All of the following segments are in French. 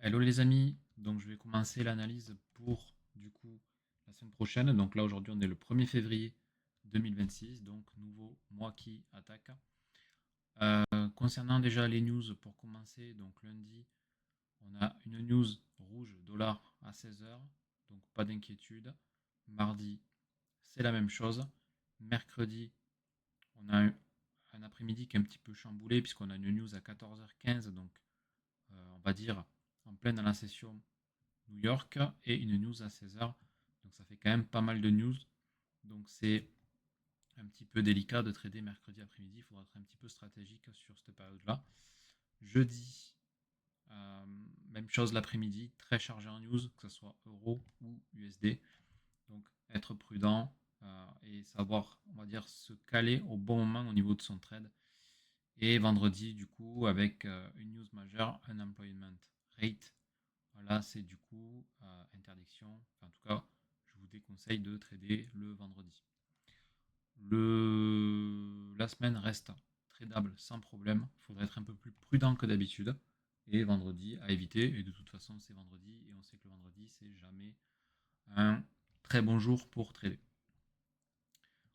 Hello les amis, donc je vais commencer l'analyse pour du coup la semaine prochaine. Donc là aujourd'hui on est le 1er février 2026, donc nouveau mois qui attaque. Concernant déjà les news pour commencer, donc lundi on a une news rouge dollar à 16h, donc pas d'inquiétude. Mardi c'est la même chose. Mercredi on a un après-midi qui est un petit peu chamboulé puisqu'on a une news à 14h15, donc on va dire en pleine dans la session New York et une news à 16h. Donc ça fait quand même pas mal de news. Donc c'est un petit peu délicat de trader mercredi après-midi. Il faudra être un petit peu stratégique sur cette période-là. Jeudi, même chose l'après-midi, très chargé en news, que ce soit euro ou USD. Donc être prudent et savoir, on va dire, se caler au bon moment au niveau de son trade. Et vendredi, du coup, avec une news majeure, unemployment rate. Là, c'est du coup interdiction. Enfin, en tout cas, je vous déconseille de trader le vendredi. La semaine reste tradable sans problème. Il faudrait être un peu plus prudent que d'habitude. Et vendredi, à éviter. Et de toute façon, c'est vendredi. Et on sait que le vendredi, c'est jamais un très bon jour pour trader.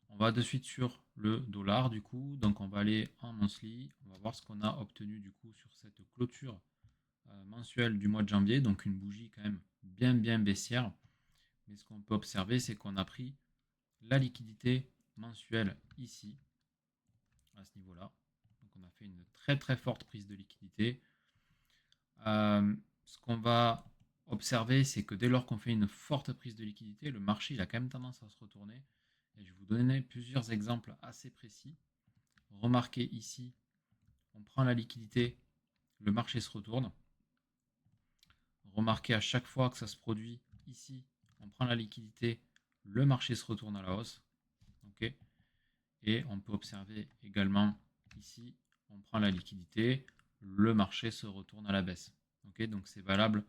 On va de suite sur le dollar du coup. Donc on va aller en monthly. On va voir ce qu'on a obtenu du coup sur cette clôture mensuelle du mois de janvier. Donc une bougie quand même bien baissière. Mais ce qu'on peut observer, c'est qu'on a pris la liquidité mensuelle ici, à ce niveau-là. Donc on a fait une très forte prise de liquidité. Ce qu'on va observer, c'est que dès lors qu'on fait une forte prise de liquidité, le marché il a quand même tendance à se retourner. Et je vais vous donner plusieurs exemples assez précis. Remarquez ici, on prend la liquidité, le marché se retourne. Remarquez à chaque fois que ça se produit ici, on prend la liquidité, le marché se retourne à la hausse. Okay. Et on peut observer également ici, on prend la liquidité, le marché se retourne à la baisse. Okay, donc c'est valable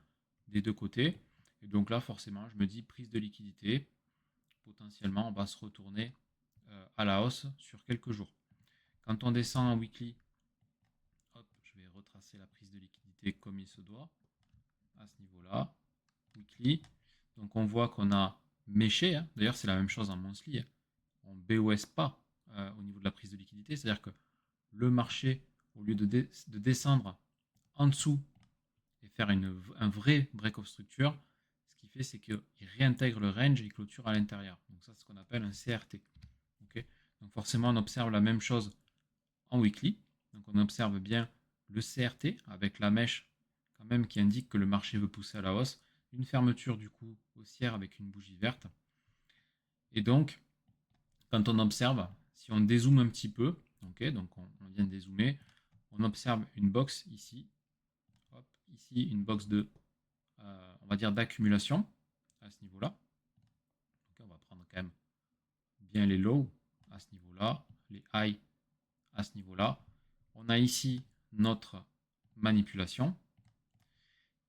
des deux côtés. Et donc là, forcément, je me dis prise de liquidité, potentiellement, on va se retourner à la hausse sur quelques jours. Quand on descend en weekly, hop, je vais retracer la prise de liquidité comme il se doit, à ce niveau-là, weekly. Donc on voit qu'on a méché, hein. D'ailleurs c'est la même chose en monthly, hein. On BOS pas au niveau de la prise de liquidité, c'est-à-dire que le marché, au lieu de descendre en dessous et faire un vrai break-off structure, ce qu'il fait, c'est qu'il réintègre le range et il clôture à l'intérieur. Donc ça, c'est ce qu'on appelle un CRT. Okay, donc forcément, on observe la même chose en weekly. Donc on observe bien le CRT avec la mèche quand même qui indique que le marché veut pousser à la hausse. Une fermeture du coup haussière avec une bougie verte. Et donc, quand on observe, si on dézoome un petit peu, okay, donc on vient de dézoomer, on observe une box ici, hop, ici une box de, on va dire d'accumulation à ce niveau-là. Okay, on va prendre quand même bien les lows à ce niveau-là, les highs à ce niveau-là. On a ici notre manipulation.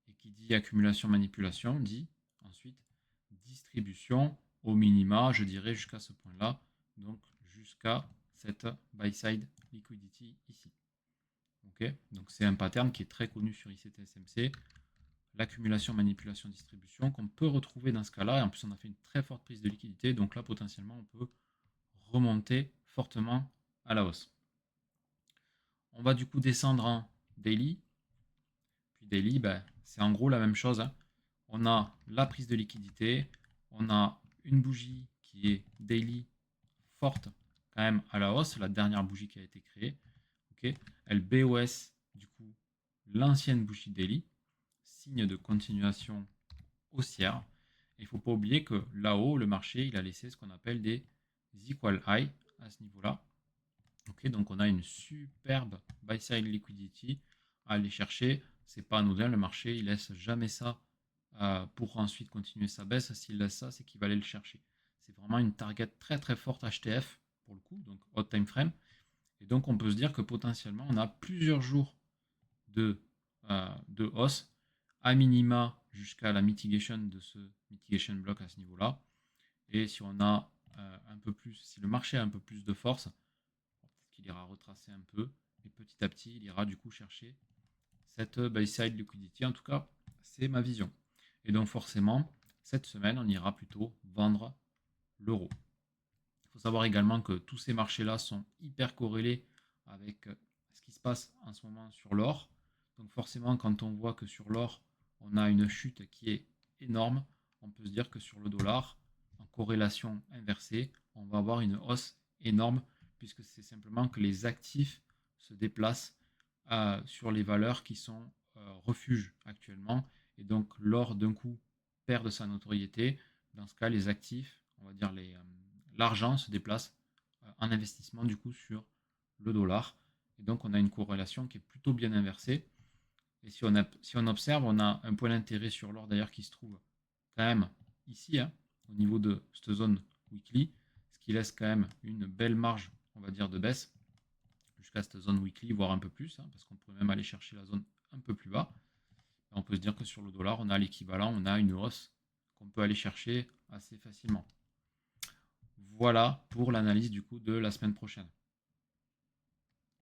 Et qui dit accumulation, manipulation, dit ensuite distribution au minima, je dirais jusqu'à ce point-là, donc jusqu'à cette buy side liquidity ici. Okay, donc c'est un pattern qui est très connu sur ICT-SMC, l'accumulation, manipulation, distribution, qu'on peut retrouver dans ce cas-là. Et en plus, on a fait une très forte prise de liquidité, donc là, potentiellement, on peut remonter fortement à la hausse. On va du coup descendre en daily. Puis daily, ben, c'est en gros la même chose, hein. On a la prise de liquidité, on a une bougie qui est daily forte quand même à la hausse, la dernière bougie qui a été créée. Okay, elle BOS du coup l'ancienne bougie daily, signe de continuation haussière. Il ne faut pas oublier que là-haut, le marché il a laissé ce qu'on appelle des equal high à ce niveau-là. Okay, donc on a une superbe buy side liquidity à aller chercher. C'est pas anodin, le marché il laisse jamais ça pour ensuite continuer sa baisse. S'il laisse ça, c'est qu'il va aller le chercher. C'est vraiment une target très forte HTF pour le coup, donc hot time frame. Et donc on peut se dire que potentiellement on a plusieurs jours de hausse à minima jusqu'à la mitigation de ce mitigation block à ce niveau-là. Et si on a un peu plus, si le marché a un peu plus de force, peut-être qu'il ira retracer un peu et petit à petit il ira du coup chercher cette buy side liquidity. En tout cas, C'est ma vision. Et donc forcément, cette semaine, on ira plutôt vendre l'euro. Il faut savoir également que tous ces marchés-là sont hyper corrélés avec ce qui se passe en ce moment sur l'or. Donc forcément, quand on voit que sur l'or, on a une chute qui est énorme, on peut se dire que sur le dollar, en corrélation inversée, on va avoir une hausse énorme, puisque c'est simplement que les actifs se déplacent sur les valeurs qui sont refuges actuellement. Et donc l'or d'un coup perd de sa notoriété. Dans ce cas, les actifs, on va dire l'argent se déplace en investissement du coup sur le dollar. Et donc on a une corrélation qui est plutôt bien inversée. Et si on observe, on a un point d'intérêt sur l'or d'ailleurs qui se trouve quand même ici, hein, au niveau de cette zone weekly, ce qui laisse quand même une belle marge, on va dire, de baisse jusqu'à cette zone weekly, voire un peu plus, hein, parce qu'on pourrait même aller chercher la zone un peu plus bas. Et on peut se dire que sur le dollar, on a l'équivalent, on a une hausse qu'on peut aller chercher assez facilement. Voilà pour l'analyse du coup de la semaine prochaine.